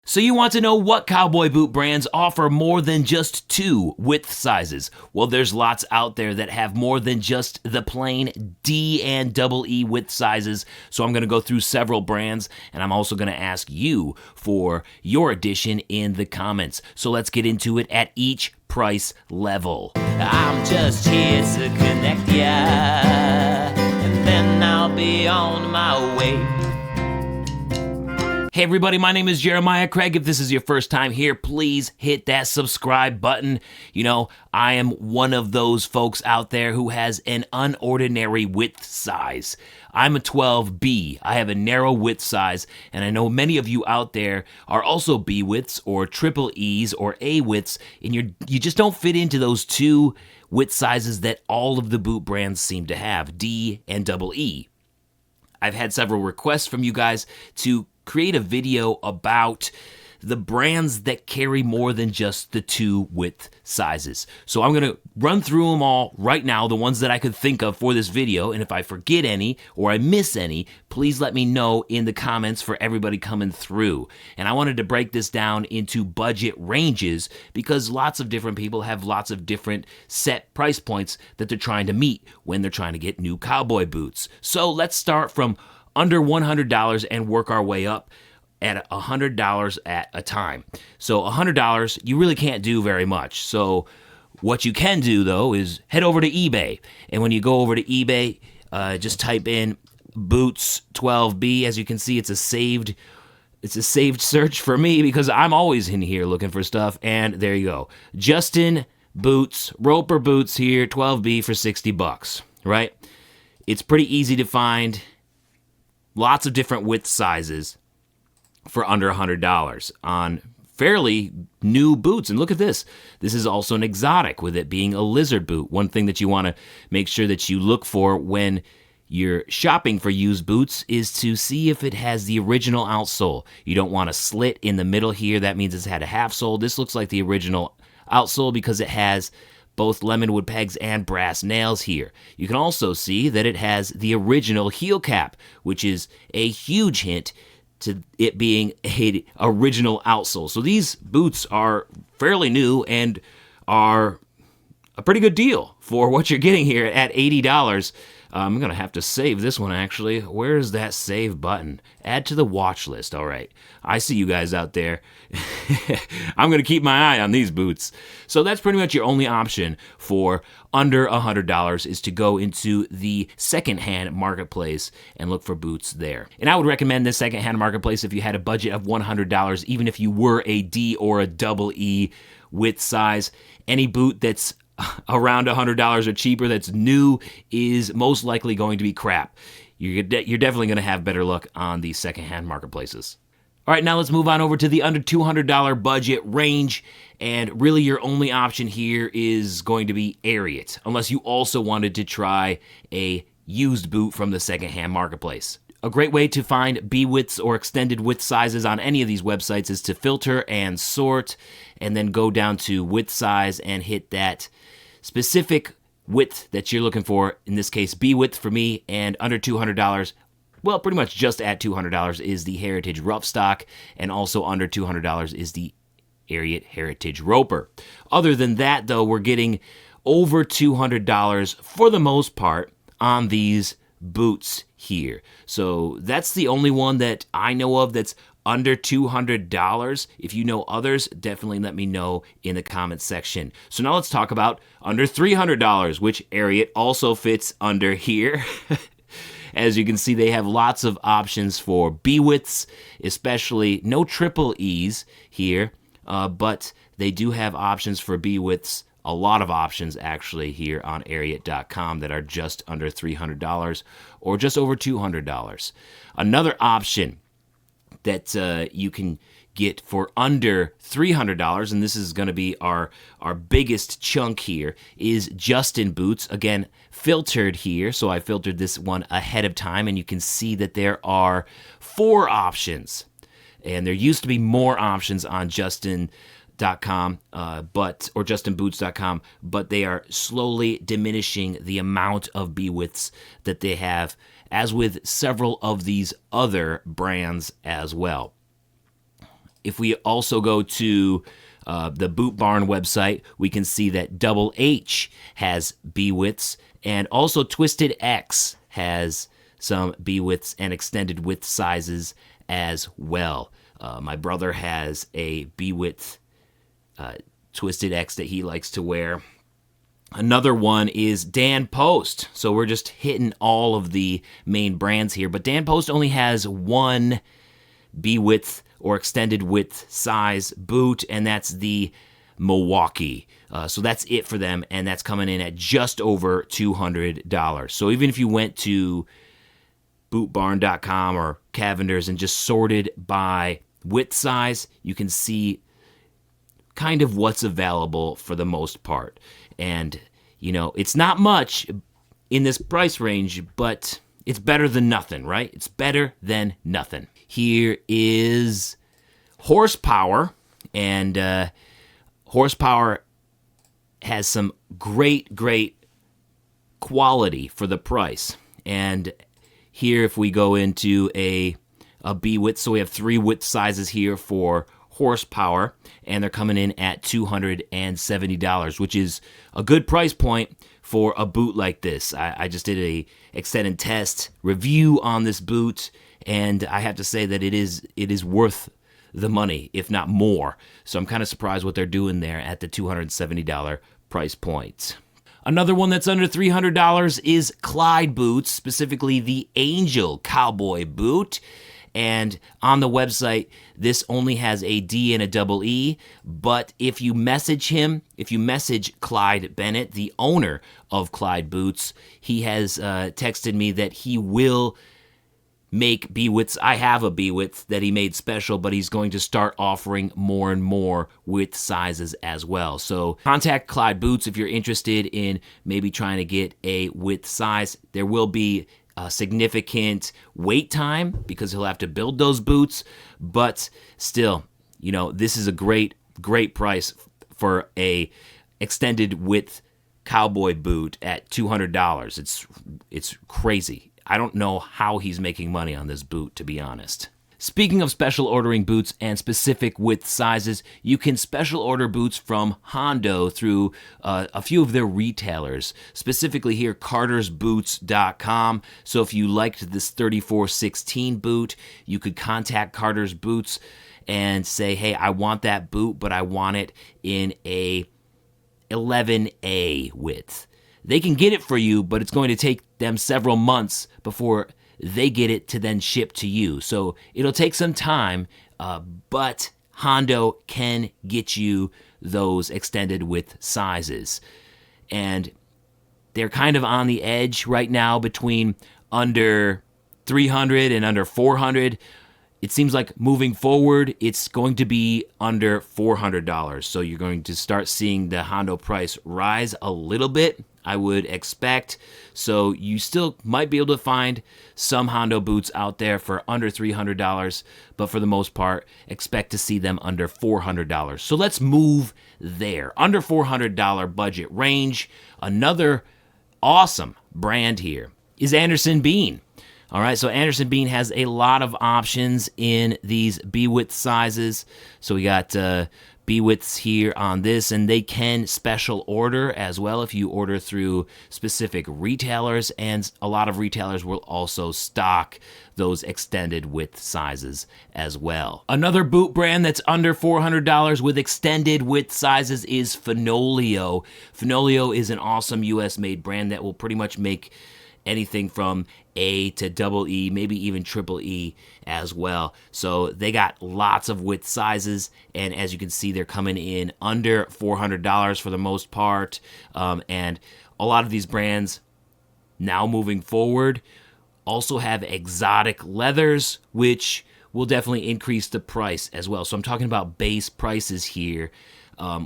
So you want to know what cowboy boot brands offer more than just 2 width sizes? Well, there's lots out there that have more than just the plain D and double E width sizes. So I'm going to go through several brands, and I'm also going to ask you for your addition in the comments. So let's get into it at each price level. I'm just here to connect ya, and then I'll be on my way. Hey everybody, my name is Jeremiah Craig. If this is your first time here, please hit that subscribe button. You know, I am one of those folks out there who has an unordinary width size. I'm a 12B. I have a narrow width size, and I know many of you out there are also B widths or triple E's or A widths, and you just don't fit into those 2 width sizes that all of the boot brands seem to have, D and double E. I've had several requests from you guys to create a video about the brands that carry more than just the 2 width sizes. So I'm going to run through them all right now, the ones that I could think of for this video, and if I forget any or I miss any, please let me know in the comments for everybody coming through. And I wanted to break this down into budget ranges because lots of different people have lots of different set price points that they're trying to meet when they're trying to get new cowboy boots. So let's start from under $100 and work our way up at $100 at a time. So $100, you really can't do very much. So what you can do, though, is head over to eBay. And when you go over to eBay, just type in Boots 12B. As you can see, it's a saved search for me because I'm always in here looking for stuff. And there you go. Justin Boots, Roper Boots here, 12B for $60, right? It's pretty easy to find. Lots of different width sizes for under $100 on fairly new boots. And look at this. This is also an exotic, with it being a lizard boot. One thing that you want to make sure that you look for when you're shopping for used boots is to see if it has the original outsole. You don't want a slit in the middle here. That means it's had a half sole. This looks like the original outsole because it has both lemonwood pegs and brass nails here. You can also see that it has the original heel cap, which is a huge hint to it being an original outsole. So these boots are fairly new and are a pretty good deal for what you're getting here at $80. I'm going to have to save this one, actually. Where's that save button? Add to the watch list. All right. I see you guys out there. I'm going to keep my eye on these boots. So that's pretty much your only option for under $100 is to go into the secondhand marketplace and look for boots there. And I would recommend this secondhand marketplace if you had a budget of $100, even if you were a D or a double E width size. Any boot that's around $100 or cheaper that's new is most likely going to be crap. You're definitely going to have better luck on the secondhand marketplaces. All right, now let's move on over to the under $200 budget range, and really your only option here is going to be Ariat, unless you also wanted to try a used boot from the secondhand marketplace. A great way to find B widths or extended width sizes on any of these websites is to filter and sort, and then go down to width size and hit that specific width that you're looking for. In this case, B width for me, and under $200. Well, pretty much just at $200 is the Heritage Rough Stock, and also under $200 is the Ariat Heritage Roper. Other than that, though, we're getting over $200 for the most part on these boots here. So that's the only one that I know of that's under $200. If you know others, definitely let me know in the comments section. So now let's talk about under $300, which Ariat also fits under here. As you can see, they have lots of options for B widths, especially no triple E's here, but they do have options for B widths, a lot of options actually here on Ariat.com that are just under $300 or just over $200. Another option that you can get for under $300, and this is going to be our biggest chunk here, is Justin Boots. Again, filtered here, so I filtered this one ahead of time, and you can see that there are 4 options. And there used to be more options on Justin.com, or JustinBoots.com, but they are slowly diminishing the amount of B widths that they have, as with several of these other brands as well. If we also go to the Boot Barn website, we can see that Double H has B widths, and also Twisted X has some B widths and extended width sizes as well. My brother has a B width Twisted X that he likes to wear. Another one is Dan Post. So we're just hitting all of the main brands here, but Dan Post only has one B width or extended width size boot, and that's the Milwaukee. So that's it for them, and that's coming in at just over $200. So even if you went to bootbarn.com or Cavender's and just sorted by width size, you can see kind of what's available for the most part. And, you know, it's not much in this price range, but it's better than nothing, right? It's better than nothing. Here is Horsepower, and Horsepower has some great quality for the price. And here, if we go into a B width, so we have 3 width sizes here for Horsepower, and they're coming in at $270, which is a good price point for a boot like this. I just did a extended test review on this boot, and I have to say that it is worth the money, if not more. So I'm kind of surprised what they're doing there at the $270 price point. Another one that's under $300 is Clyde boots, specifically the Angel Cowboy boot. And on the website, this only has a D and a double E, but if you message Clyde Bennett, the owner of Clyde Boots, he has texted me that he will make B-widths. I have a B-width that he made special, but he's going to start offering more and more width sizes as well. So contact Clyde Boots if you're interested in maybe trying to get a width size. There will be a significant wait time because he'll have to build those boots, but still, you know, this is a great price for a extended width cowboy boot at $200. It's crazy. I don't know how he's making money on this boot, to be honest. Speaking of special ordering boots and specific width sizes, you can special order boots from Hondo through a few of their retailers, specifically here cartersboots.com. So if you liked this 3416 boot, you could contact Carter's Boots and say, hey, I want that boot, but I want it in a 11A width. They can get it for you, but it's going to take them several months before they get it to then ship to you. So it'll take some time, but Hondo can get you those extended width sizes. And they're kind of on the edge right now between under 300 and under 400. It seems like moving forward, it's going to be under $400. So you're going to start seeing the Hondo price rise a little bit, I would expect. So you still might be able to find some Hondo boots out there for under $300, but for the most part, expect to see them under $400. So let's move there. Under $400 budget range. Another awesome brand here is Anderson Bean. All right, so Anderson Bean has a lot of options in these B-width sizes. So we got B-widths here on this, and they can special order as well if you order through specific retailers, and a lot of retailers will also stock those extended width sizes as well. Another boot brand that's under $400 with extended width sizes is Fenolio. Fenolio is an awesome US-made brand that will pretty much make anything from A to double E, maybe even triple E as well. So they got lots of width sizes, and as you can see, they're coming in under $400 for the most part. And a lot of these brands now moving forward also have exotic leathers, which will definitely increase the price as well. So I'm talking about base prices here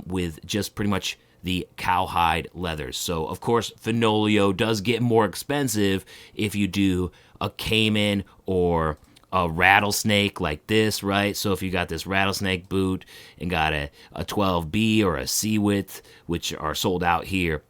with just pretty much the cowhide leathers. So, of course, Fenolio does get more expensive if you do a caiman or a rattlesnake like this, right? So if you got this rattlesnake boot and got a 12B or a C width, which are sold out here.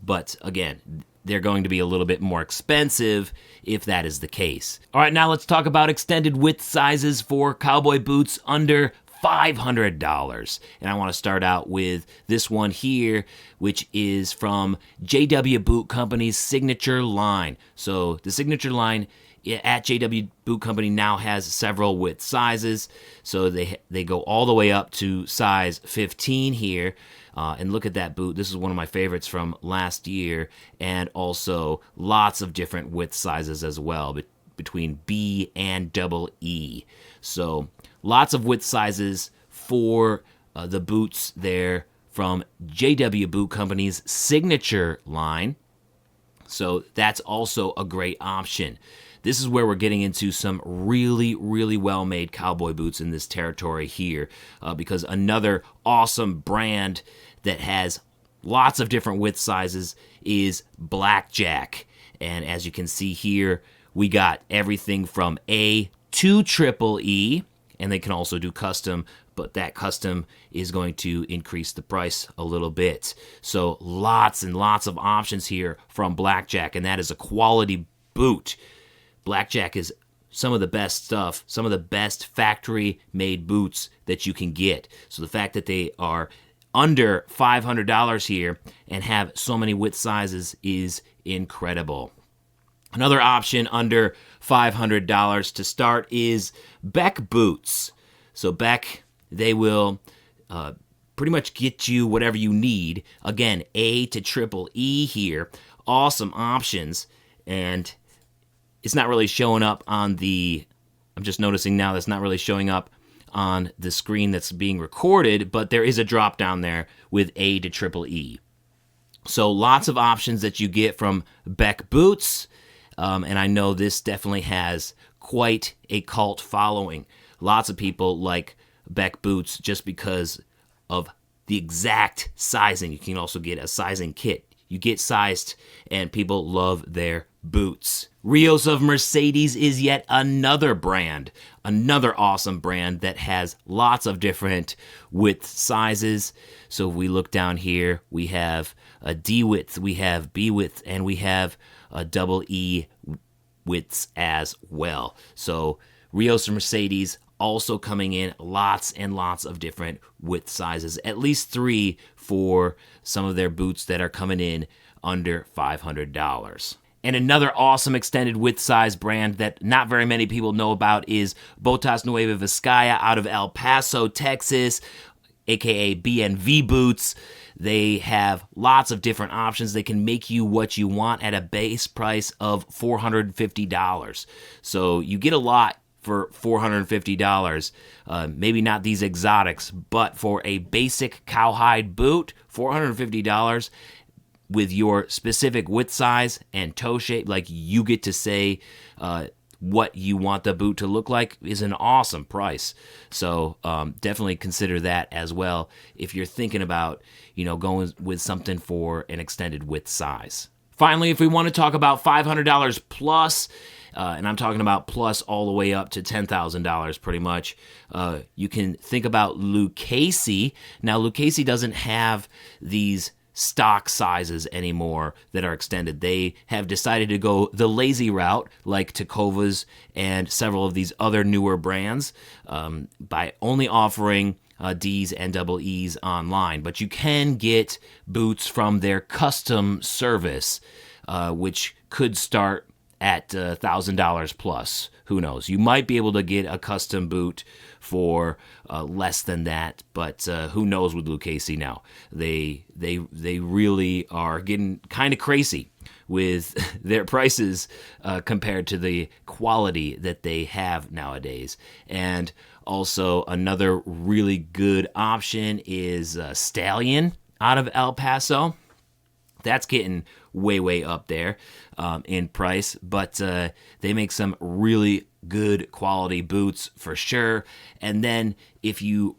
But again, they're going to be a little bit more expensive if that is the case. All right, now let's talk about extended width sizes for cowboy boots under $500. And I want to start out with this one here, which is from JW Boot Company's Signature line. So the Signature line at JW Boot Company now has several width sizes. So they go all the way up to size 15 here. And look at that boot. This is one of my favorites from last year. And also lots of different width sizes as well, between B and double E. So lots of width sizes for the boots there from JW Boot Company's Signature line. So that's also a great option. This is where we're getting into some really, really well-made cowboy boots in this territory here, because another awesome brand that has lots of different width sizes is Blackjack. And as you can see here, we got everything from A to triple E, and they can also do custom, but that custom is going to increase the price a little bit. So lots and lots of options here from Blackjack, and that is a quality boot. Blackjack is some of the best stuff, some of the best factory-made boots that you can get. So the fact that they are under $500 here and have so many width sizes is incredible. Another option under $500 to start is Beck boots. So Beck, they will pretty much get you whatever you need. Again, A to triple E here. Awesome options. And it's not really showing up on I'm just noticing now that's not really showing up on the screen that's being recorded, but there is a drop down there with A to triple E. So lots of options that you get from Beck boots. And I know this definitely has quite a cult following. Lots of people like Beck boots just because of the exact sizing. You can also get a sizing kit. You get sized, and people love their boots. Rios of Mercedes is yet another brand, another awesome brand that has lots of different width sizes. So if we look down here, we have a D width, we have B width, and we have a double E widths as well. So Rios of Mercedes also coming in lots and lots of different width sizes, at least 3 for some of their boots that are coming in under $500. And another awesome extended width size brand that not very many people know about is Botas Nueva Vizcaya out of El Paso, Texas, aka BNV Boots. They have lots of different options. They can make you what you want at a base price of $450. So you get a lot for $450. Maybe not these exotics, but for a basic cowhide boot, $450 with your specific width size and toe shape, like you get to say what you want the boot to look like, is an awesome price. So definitely consider that as well if you're thinking about, going with something for an extended width size. Finally, if we want to talk about $500 plus, and I'm talking about plus all the way up to $10,000 pretty much, you can think about Lucchese. Now, Lucchese doesn't have these stock sizes anymore that are extended. They have decided to go the lazy route, like Tecovas and several of these other newer brands, by only offering D's and double E's online. But you can get boots from their custom service, which could start at $1,000 plus. Who knows? You might be able to get a custom boot for less than that, but who knows with Lucchese now? They really are getting kind of crazy with their prices compared to the quality that they have nowadays. And also another really good option is Stallion out of El Paso. That's getting way up there in price, but they make some really good quality boots for sure. And then if you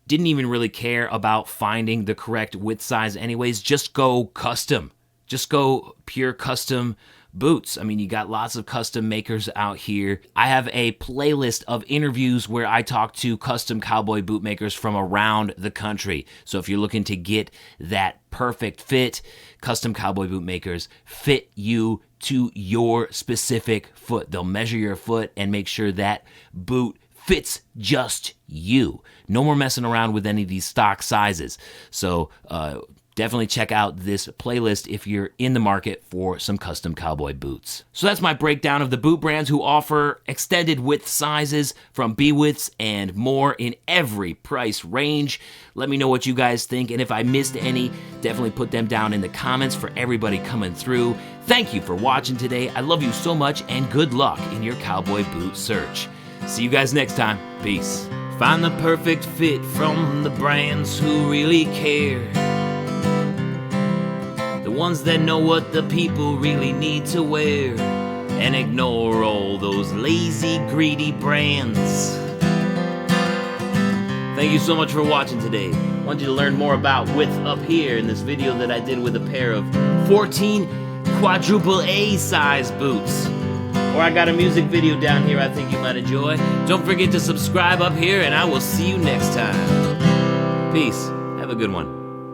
didn't even really care about finding the correct width size anyways, just go custom. Just go pure custom boots. I mean, you got lots of custom makers out here. I have a playlist of interviews where I talk to custom cowboy boot makers from around the country. So if you're looking to get that perfect fit, custom cowboy boot makers fit you to your specific foot. They'll measure your foot and make sure that boot fits just you. No more messing around with any of these stock sizes. So definitely check out this playlist if you're in the market for some custom cowboy boots. So that's my breakdown of the boot brands who offer extended width sizes from B-widths and more in every price range. Let me know what you guys think, and if I missed any, definitely put them down in the comments for everybody coming through. Thank you for watching today. I love you so much, and good luck in your cowboy boot search. See you guys next time. Peace. Find the perfect fit from the brands who really care. The ones that know what the people really need to wear. And ignore all those lazy, greedy brands. Thank you so much for watching today. I want you to learn more about width up here in this video that I did with a pair of 14 quadruple A size boots. Or I got a music video down here I think you might enjoy. Don't forget to subscribe up here, and I will see you next time. Peace. Have a good one.